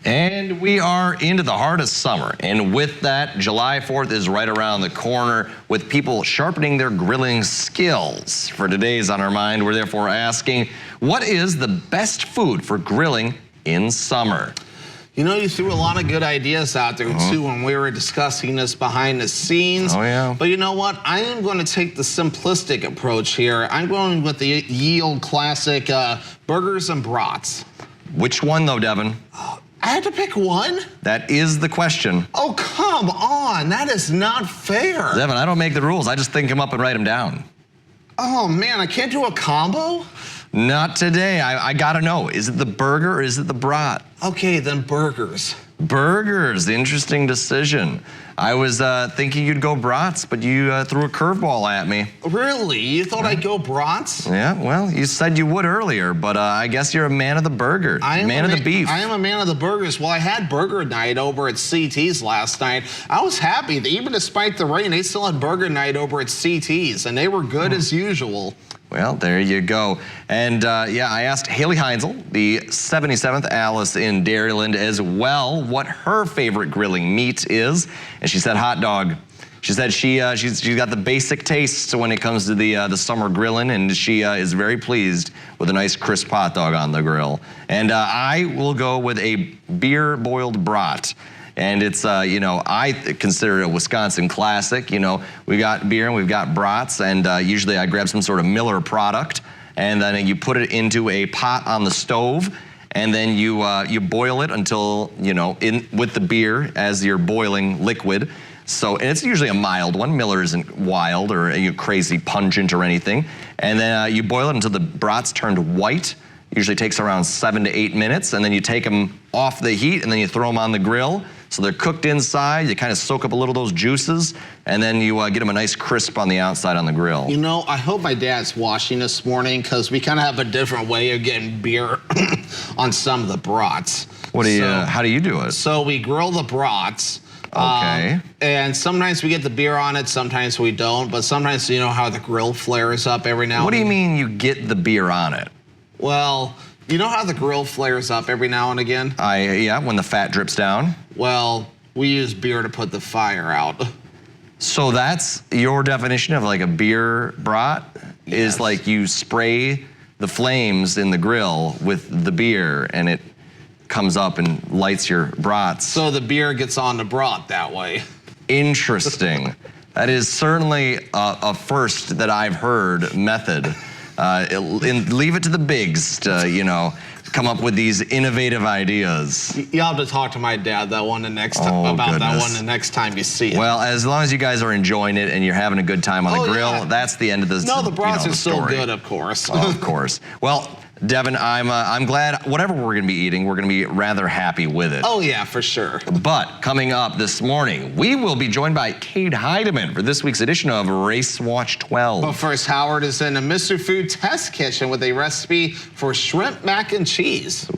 And we are into the heart of summer. And with that, July 4th is right around the corner with people sharpening their grilling skills. For today's On Our Mind, we're therefore asking, what is the best food for grilling in summer? You know, you threw a lot of good ideas out there, too, when we were discussing this behind the scenes. Oh, yeah. But you know what? I am going to take the simplistic approach here. I'm going with the Yield Classic burgers and brats. Which one, though, Devin? I had to pick one? That is the question. Oh, come on. That is not fair. Devin, I don't make the rules. I just think them up and write them down. Oh, man, I can't do a combo? Not today. I gotta know. Is it the burger or is it the brat? Okay, then burgers. Burgers, interesting decision. I was thinking you'd go brats, but you threw a curveball at me. Really? You thought I'd go brats? Yeah, well, you said you would earlier, but I guess you're a man of the burger, man of the beef. I am a man of the burgers. Well, I had burger night over at CT's last night. I was happy that even despite the rain, they still had burger night over at CT's, and they were good as usual. Well, there you go. And yeah, I asked Haley Heinzel, the 77th Alice in Dairyland, as well what her favorite grilling meat is, and she said hot dog. She said she's got the basic taste when it comes to the summer grilling, and she is very pleased with a nice crisp hot dog on the grill. And I will go with a beer boiled brat. And it's, you know, I consider it a Wisconsin classic. You know, we got beer and we've got brats, and usually I grab some sort of Miller product, and then you put it into a pot on the stove, and then you boil it until, you know, with the beer as your boiling liquid. So, and it's usually a mild one. Miller isn't wild or crazy pungent or anything. And then you boil it until the brats turned white. Usually takes around 7 to 8 minutes, and then you take them off the heat, and then you throw them on the grill. So they're cooked inside, you kind of soak up a little of those juices, and then you get them a nice crisp on the outside on the grill. You know, I hope my dad's watching this morning, because we kind of have a different way of getting beer on some of the brats. What do you, how do you do it? So we grill the brats. Okay. And sometimes we get the beer on it, sometimes we don't, but sometimes you know how the grill flares up every now and then. What do you mean you get the beer on it? Well, you know how the grill flares up every now and again? Yeah, when the fat drips down. Well, we use beer to put the fire out. So that's your definition of like a beer brat? Yes. Is like you spray the flames in the grill with the beer and it comes up and lights your brats. So the beer gets on the brat that way. Interesting. That is certainly a first that I've heard method. Leave it to the bigs to, you know, come up with these innovative ideas. You'll have to talk to my dad that one the next time that one the next time you see it. Well, as long as you guys are enjoying it and you're having a good time on the grill, that's the end of the story. No, the brats are still good, of course. Oh, of course. Well, Devin, I'm glad whatever we're going to be eating, we're going to be rather happy with it. Oh, yeah, for sure. But coming up this morning, we will be joined by Kate Heidemann for this week's edition of Race Watch 12. But first, Howard is in a Mr. Food test kitchen with a recipe for shrimp mac and cheese.